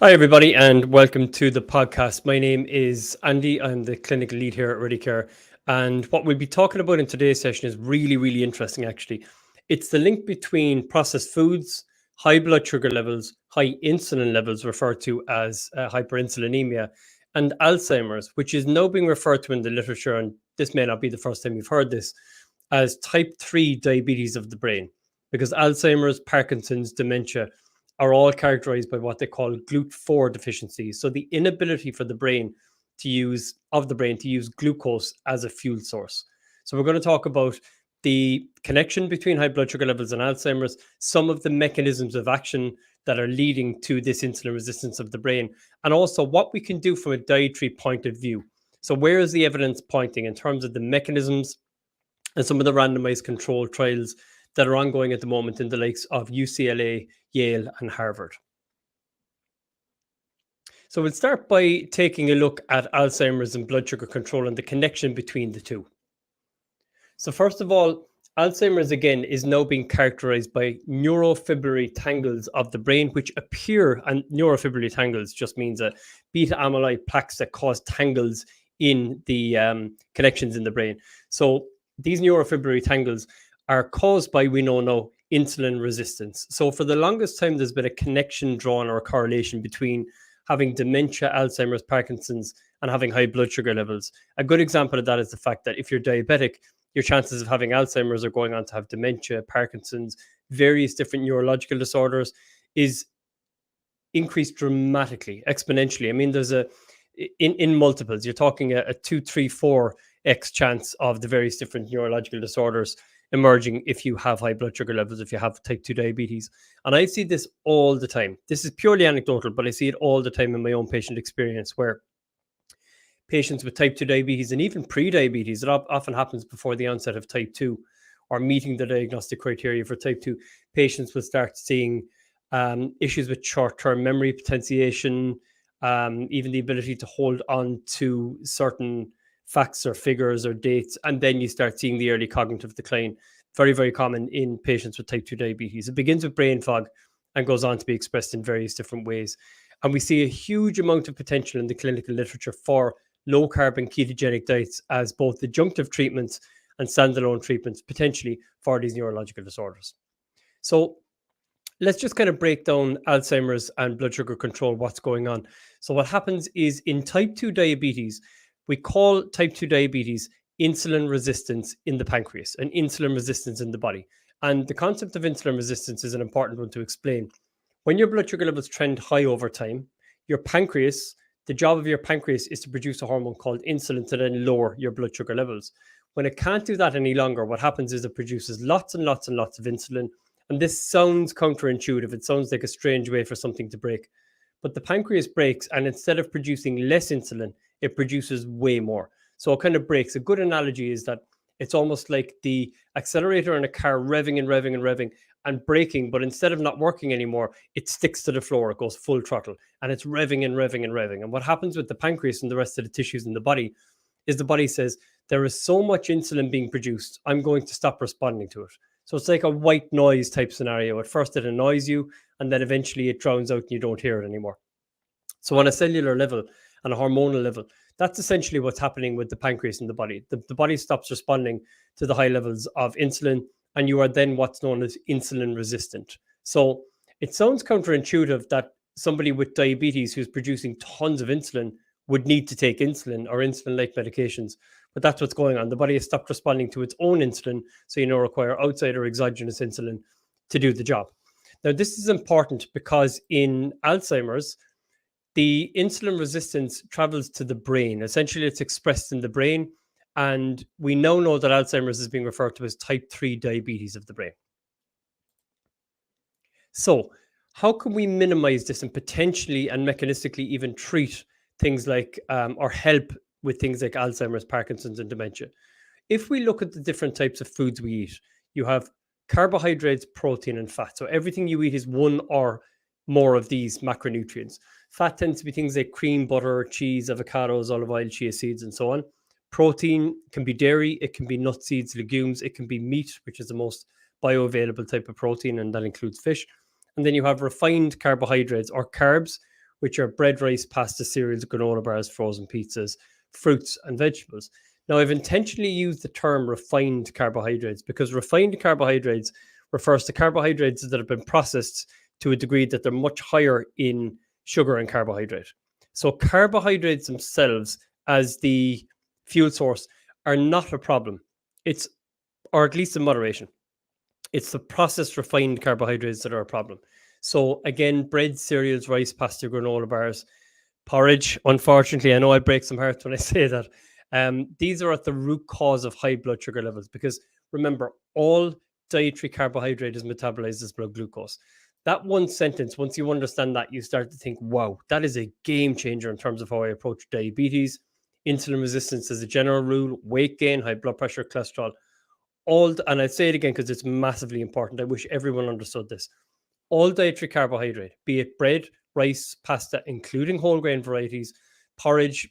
Hi, everybody, and welcome to the podcast. My name is Andy. I'm the clinical lead here at ReadyCare. And what we'll be talking about in today's session is really, really interesting, actually. It's the link between processed foods, high blood sugar levels, high insulin levels, referred to as hyperinsulinemia, and Alzheimer's, which is now being referred to in the literature. And this may not be the first time you've heard this, as type 3 diabetes of the brain, because Alzheimer's, Parkinson's, dementia are all characterized by what they call GLUT4 deficiencies. So the inability for the brain to use glucose as a fuel source. So we're going to talk about the connection between high blood sugar levels and Alzheimer's, some of the mechanisms of action that are leading to this insulin resistance of the brain, and also what we can do from a dietary point of view. So where is the evidence pointing in terms of the mechanisms and some of the randomized controlled trials that are ongoing at the moment in the likes of UCLA, Yale, and Harvard. So we'll start by taking a look at Alzheimer's and blood sugar control and the connection between the two. So first of all, Alzheimer's, again, is now being characterized by neurofibrillary tangles of the brain, which appear, and neurofibrillary tangles just means that beta amyloid plaques that cause tangles in the connections in the brain. So these neurofibrillary tangles are caused by, we know now, insulin resistance. So for the longest time, there's been a connection drawn or a correlation between having dementia, Alzheimer's, Parkinson's, and having high blood sugar levels. A good example of that is the fact that if you're diabetic, your chances of having Alzheimer's or going on to have dementia, Parkinson's, various different neurological disorders is increased dramatically, exponentially. I mean, there's in multiples, you're talking a 2, 3, 4x chance of the various different neurological disorders emerging if you have high blood sugar levels, if you have type 2 diabetes. And I see this all the time. This is purely anecdotal, but I see it all the time in my own patient experience, where patients with type 2 diabetes and even pre-diabetes, it often happens before the onset of type 2 or meeting the diagnostic criteria for type 2, patients will start seeing issues with short-term memory potentiation, even the ability to hold on to certain facts or figures or dates, and then you start seeing the early cognitive decline. Very, very common in patients with type 2 diabetes. It begins with brain fog and goes on to be expressed in various different ways. And we see a huge amount of potential in the clinical literature for low carbon ketogenic diets as both adjunctive treatments and standalone treatments potentially for these neurological disorders. So let's just kind of break down Alzheimer's and blood sugar control, what's going on. So what happens is in type 2 diabetes, we call type 2 diabetes insulin resistance in the pancreas and insulin resistance in the body. And the concept of insulin resistance is an important one to explain. When your blood sugar levels trend high over time, your pancreas, the job of your pancreas is to produce a hormone called insulin to then lower your blood sugar levels. When it can't do that any longer, what happens is it produces lots and lots and lots of insulin. And this sounds counterintuitive. It sounds like a strange way for something to break. But the pancreas breaks, and instead of producing less insulin, it produces way more. So it kind of breaks. A good analogy is that it's almost like the accelerator in a car revving and revving and revving and braking, but instead of not working anymore, it sticks to the floor. It goes full throttle and it's revving and revving and revving. And what happens with the pancreas and the rest of the tissues in the body is the body says, there is so much insulin being produced, I'm going to stop responding to it. So it's like a white noise type scenario. At first it annoys you, and then eventually it drowns out and you don't hear it anymore. So on a cellular level and a hormonal level, that's essentially what's happening with the pancreas in the body. The body stops responding to the high levels of insulin, and you are then what's known as insulin resistant. So it sounds counterintuitive that somebody with diabetes who's producing tons of insulin would need to take insulin or insulin-like medications, but that's what's going on. The body has stopped responding to its own insulin, so you require outside or exogenous insulin to do the job. Now, this is important because in Alzheimer's, the insulin resistance travels to the brain. Essentially, it's expressed in the brain. And we now know that Alzheimer's is being referred to as type 3 diabetes of the brain. So how can we minimize this and potentially and mechanistically even treat things like or help with things like Alzheimer's, Parkinson's, and dementia? If we look at the different types of foods we eat, you have carbohydrates, protein, and fat. So everything you eat is one or more of these macronutrients. Fat tends to be things like cream, butter, cheese, avocados, olive oil, chia seeds, and so on. Protein can be dairy, it can be nuts, seeds, legumes, it can be meat, which is the most bioavailable type of protein, and that includes fish. And then you have refined carbohydrates or carbs, which are bread, rice, pasta, cereals, granola bars, frozen pizzas, fruits, and vegetables. Now, I've intentionally used the term refined carbohydrates because refined carbohydrates refers to carbohydrates that have been processed to a degree that they're much higher in sugar and carbohydrate. So carbohydrates themselves as the fuel source are not a problem. It's, or at least in moderation. It's the processed refined carbohydrates that are a problem. So again, bread, cereals, rice, pasta, granola bars, porridge. Unfortunately, I know I break some hearts when I say that. These are at the root cause of high blood sugar levels because remember, all dietary carbohydrate is metabolized as blood glucose. That one sentence, once you understand that, you start to think, wow, that is a game changer in terms of how I approach diabetes, insulin resistance as a general rule, weight gain, high blood pressure, cholesterol. And I'll say it again because it's massively important. I wish everyone understood this. All dietary carbohydrate, be it bread, rice, pasta, including whole grain varieties, porridge,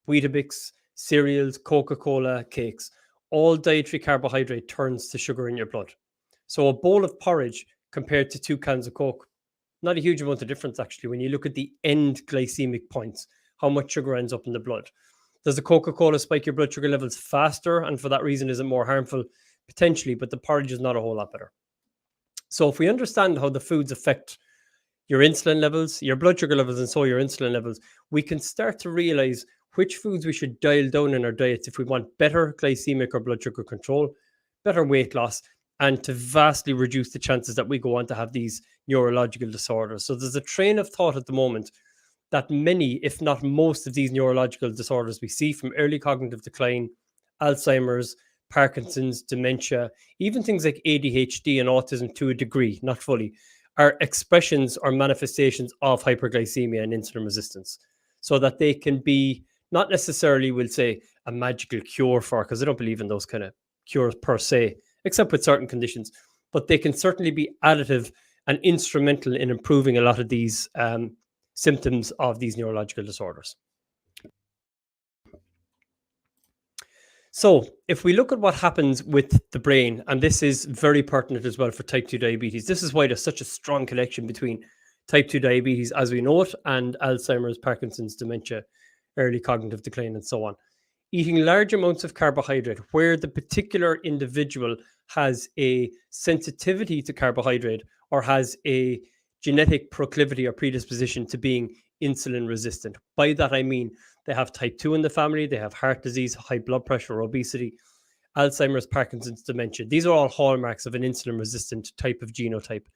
Weetabix, cereals, Coca-Cola, cakes, all dietary carbohydrate turns to sugar in your blood. So a bowl of porridge compared to 2 cans of Coke, not a huge amount of difference actually when you look at the end glycemic points, how much sugar ends up in the blood. Does the Coca-Cola spike your blood sugar levels faster and for that reason is it more harmful? Potentially, but the porridge is not a whole lot better. So if we understand how the foods affect your insulin levels, your blood sugar levels, and so your insulin levels, we can start to realize which foods we should dial down in our diets if we want better glycemic or blood sugar control, better weight loss, and to vastly reduce the chances that we go on to have these neurological disorders. So there's a train of thought at the moment that many, if not most, of these neurological disorders we see from early cognitive decline, Alzheimer's, Parkinson's, dementia, even things like ADHD and autism to a degree, not fully, are expressions or manifestations of hyperglycemia and insulin resistance. So that they can be not necessarily, we'll say, a magical cure for, because I don't believe in those kind of cures per se, except with certain conditions, but they can certainly be additive and instrumental in improving a lot of these symptoms of these neurological disorders. So, if we look at what happens with the brain, and this is very pertinent as well for type 2 diabetes, this is why there's such a strong connection between type 2 diabetes as we know it and Alzheimer's, Parkinson's, dementia, early cognitive decline, and so on. Eating large amounts of carbohydrate, where the particular individual has a sensitivity to carbohydrate or has a genetic proclivity or predisposition to being insulin resistant. By that, I mean they have type 2 in the family, they have heart disease, high blood pressure, obesity, Alzheimer's, Parkinson's, dementia. These are all hallmarks of an insulin resistant type of genotype.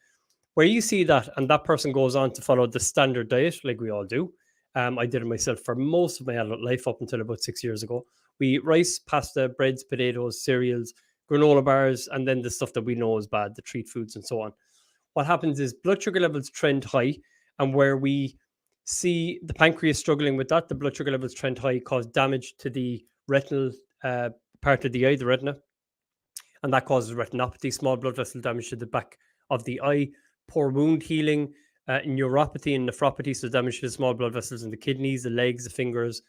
Where you see that, and that person goes on to follow the standard diet, like we all do. I did it myself for most of my adult life up until about 6 years ago. We eat rice, pasta, breads, potatoes, cereals, granola bars, and then the stuff that we know is bad, the treat foods and so on. What happens is blood sugar levels trend high, and where we see the pancreas struggling with that, the blood sugar levels trend high, cause damage to the retinal part of the eye, the retina, and that causes retinopathy, small blood vessel damage to the back of the eye, poor wound healing, neuropathy and nephropathy, so damage to the small blood vessels in the kidneys, the legs, the fingers.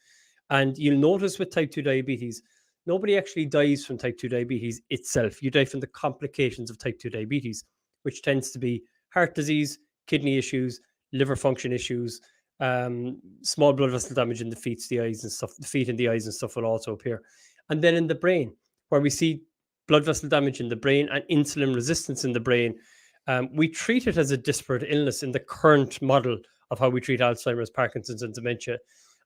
And you'll notice with type 2 diabetes, nobody actually dies from type 2 diabetes itself. You die from the complications of type 2 diabetes, which tends to be heart disease, kidney issues, liver function issues, small blood vessel damage in the feet, the eyes and stuff. The feet and the eyes and stuff will also appear. And then in the brain, where we see blood vessel damage in the brain and insulin resistance in the brain, we treat it as a disparate illness in the current model of how we treat Alzheimer's, Parkinson's, and dementia.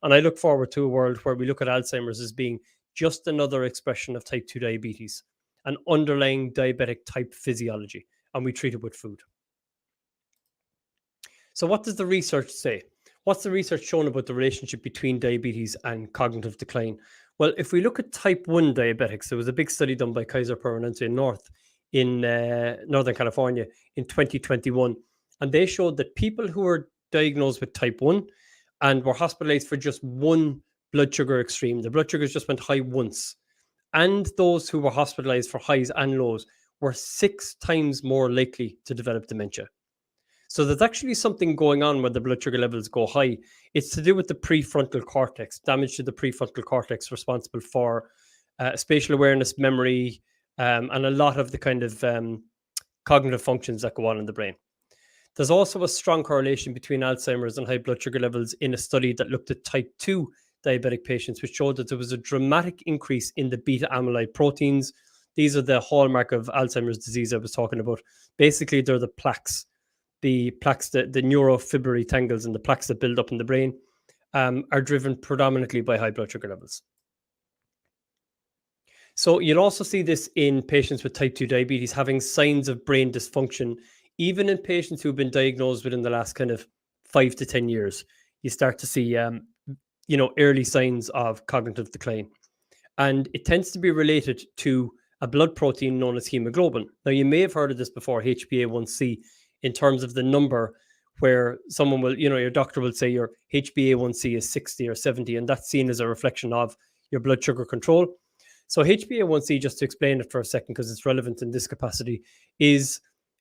And I look forward to a world where we look at Alzheimer's as being just another expression of type 2 diabetes, an underlying diabetic type physiology, and we treat it with food. So what does the research say? What's the research shown about the relationship between diabetes and cognitive decline? Well, if we look at type 1 diabetics, there was a big study done by Kaiser Permanente North in Northern California in 2021. And they showed that people who were diagnosed with type 1 and were hospitalized for just one blood sugar extreme, the blood sugars just went high once, and those who were hospitalized for highs and lows were 6 times more likely to develop dementia. So there's actually something going on when the blood sugar levels go high. It's to do with the prefrontal cortex, damage to the prefrontal cortex responsible for spatial awareness, memory, and a lot of the kind of cognitive functions that go on in the brain. There's also a strong correlation between Alzheimer's and high blood sugar levels in a study that looked at type 2 diabetic patients, which showed that there was a dramatic increase in the beta amyloid proteins. These are the hallmark of Alzheimer's disease I was talking about. Basically, they're the plaques, the neurofibrillary tangles and the plaques that build up in the brain are driven predominantly by high blood sugar levels. So you'll also see this in patients with type 2 diabetes having signs of brain dysfunction, even in patients who've been diagnosed within the last kind of 5 to 10 years. You start to see, early signs of cognitive decline. And it tends to be related to a blood protein known as hemoglobin. Now, you may have heard of this before, HbA1c, in terms of the number where someone will, your doctor will say your HbA1c is 60 or 70, and that's seen as a reflection of your blood sugar control. So HbA1c, just to explain it for a second, because it's relevant in this capacity, is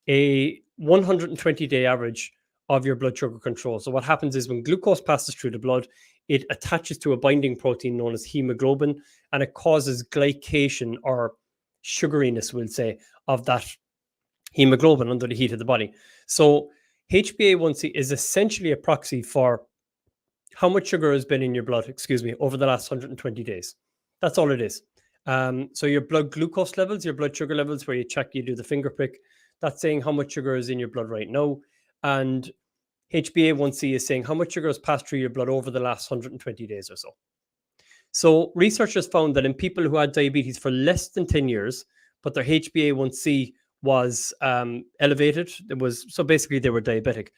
a 120-day average of your blood sugar control. So what happens is when glucose passes through the blood, it attaches to a binding protein known as hemoglobin, and it causes glycation or sugariness, we'll say, of that hemoglobin under the heat of the body. So HbA1c is essentially a proxy for how much sugar has been in your blood, over the last 120 days. That's all it is. So your blood glucose levels, your blood sugar levels, where you do the finger prick, that's saying how much sugar is in your blood right now. And HbA1c is saying how much sugar has passed through your blood over the last 120 days or so. So researchers found that in people who had diabetes for less than 10 years, but their HbA1c was elevated, so basically they were diabetic,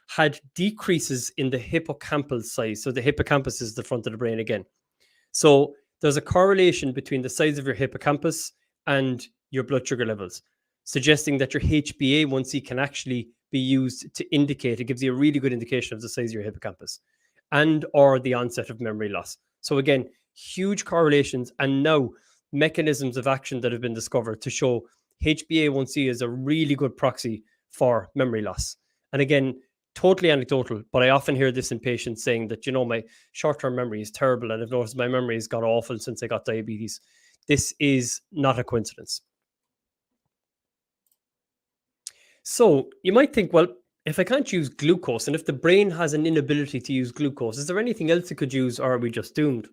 had decreases in the hippocampal size. So the hippocampus is the front of the brain again. So there's a correlation between the size of your hippocampus and your blood sugar levels, suggesting that your HbA1c can actually be used to indicate, it gives you a really good indication of the size of your hippocampus and or the onset of memory loss. So again, huge correlations, and now mechanisms of action that have been discovered to show HbA1c is a really good proxy for memory loss. And again, totally anecdotal, but I often hear this in patients saying that, my short-term memory is terrible, and I've noticed my memory has got awful since I got diabetes. This is not a coincidence. So you might think, well, if I can't use glucose, and if the brain has an inability to use glucose, is there anything else it could use, or are we just doomed?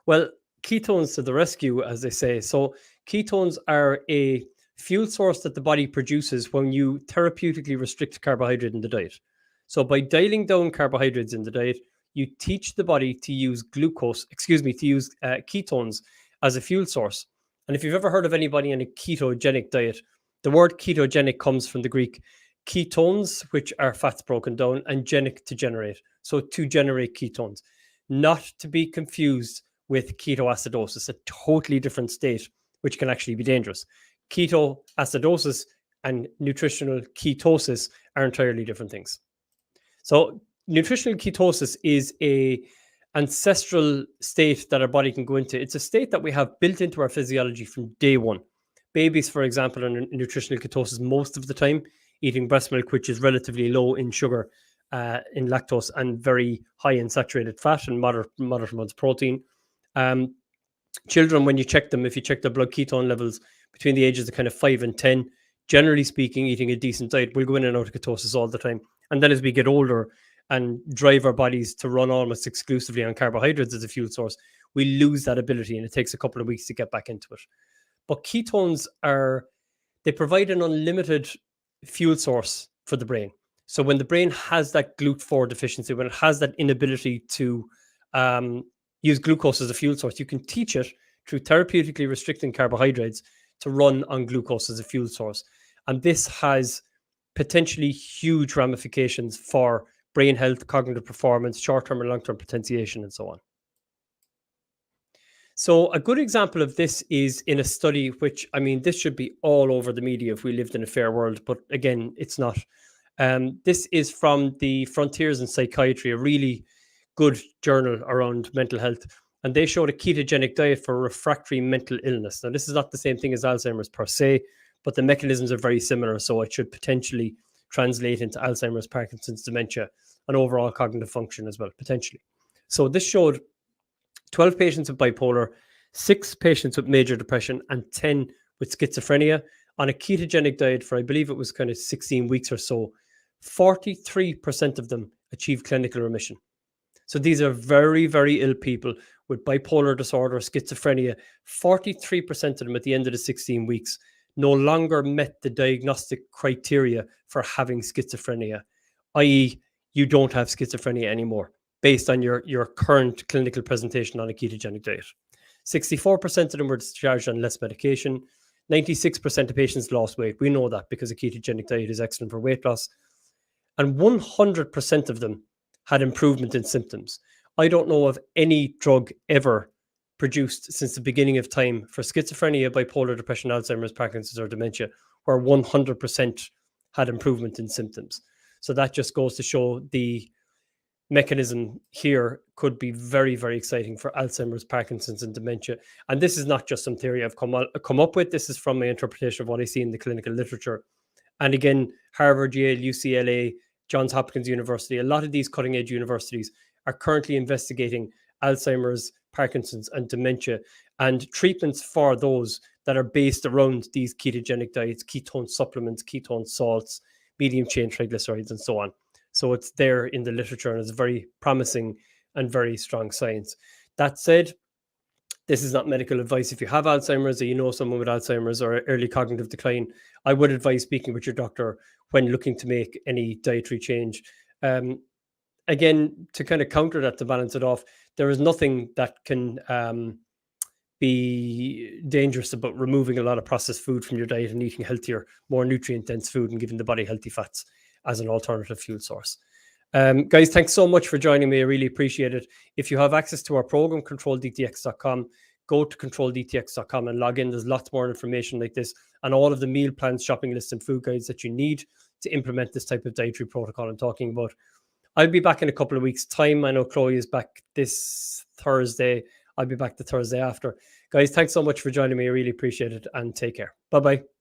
Well, ketones to the rescue, as they say. So ketones are a fuel source that the body produces when you therapeutically restrict carbohydrate in the diet. So by dialing down carbohydrates in the diet, you teach the body to use ketones as a fuel source. And if you've ever heard of anybody on a ketogenic diet, the word ketogenic comes from the Greek ketones, which are fats broken down, and genic, to generate. So to generate ketones, not to be confused with ketoacidosis, a totally different state, which can actually be dangerous. Ketoacidosis and nutritional ketosis are entirely different things. So nutritional ketosis is a ancestral state that our body can go into. It's a state that we have built into our physiology from day one. Babies, for example, are in nutritional ketosis most of the time, eating breast milk, which is relatively low in sugar, in lactose, and very high in saturated fat and moderate amounts of protein. Children, when you check them, if you check their blood ketone levels between the ages of kind of 5 and 10, generally speaking, eating a decent diet will go in and out of ketosis all the time. And then as we get older and drive our bodies to run almost exclusively on carbohydrates as a fuel source, we lose that ability, and it takes a couple of weeks to get back into it. But ketones they provide an unlimited fuel source for the brain. So when the brain has that GLUT4 deficiency, when it has that inability to use glucose as a fuel source, you can teach it through therapeutically restricting carbohydrates to run on glucose as a fuel source. And this has potentially huge ramifications for brain health, cognitive performance, short-term and long-term potentiation, and so on. So a good example of this is in a study, which, this should be all over the media if we lived in a fair world, but again, it's not. This is from the Frontiers in Psychiatry, a really good journal around mental health. And they showed a ketogenic diet for refractory mental illness. Now, this is not the same thing as Alzheimer's per se, but the mechanisms are very similar. So it should potentially translate into Alzheimer's, Parkinson's, dementia, and overall cognitive function as well, potentially. So this showed 12 patients with bipolar, 6 patients with major depression, and 10 with schizophrenia on a ketogenic diet for, I believe it was kind of 16 weeks or so, 43% of them achieve clinical remission. So these are very, very ill people with bipolar disorder, schizophrenia. 43% of them at the end of the 16 weeks no longer met the diagnostic criteria for having schizophrenia, i.e., you don't have schizophrenia anymore based on your current clinical presentation on a ketogenic diet. 64% of them were discharged on less medication. 96% of patients lost weight. We know that because a ketogenic diet is excellent for weight loss. And 100% of them had improvement in symptoms. I don't know of any drug ever produced since the beginning of time for schizophrenia, bipolar depression, Alzheimer's, Parkinson's, or dementia, where 100% had improvement in symptoms. So that just goes to show the mechanism here could be very, very exciting for Alzheimer's, Parkinson's, and dementia. And this is not just some theory I've come up with. This is from my interpretation of what I see in the clinical literature. And again, Harvard, Yale, UCLA, Johns Hopkins University, a lot of these cutting edge universities are currently investigating Alzheimer's, Parkinson's, and dementia, and treatments for those that are based around these ketogenic diets, ketone supplements, ketone salts, medium chain triglycerides, and so on. So it's there in the literature, and it's very promising and very strong science. That said, this is not medical advice. If you have Alzheimer's or you know someone with Alzheimer's or early cognitive decline, I would advise speaking with your doctor when looking to make any dietary change. Again, to kind of counter that, to balance it off, there is nothing that can be dangerous about removing a lot of processed food from your diet and eating healthier, more nutrient-dense food and giving the body healthy fats as an alternative fuel source. Guys, thanks so much for joining me. I really appreciate it. If you have access to our program, controldtx.com, go to controldtx.com and log in. There's lots more information like this and all of the meal plans, shopping lists, and food guides that you need to implement this type of dietary protocol I'm talking about. I'll be back in a couple of weeks' time. I know Chloe is back this Thursday. I'll be back the Thursday after. Guys, thanks so much for joining me. I really appreciate it, and take care. Bye-bye.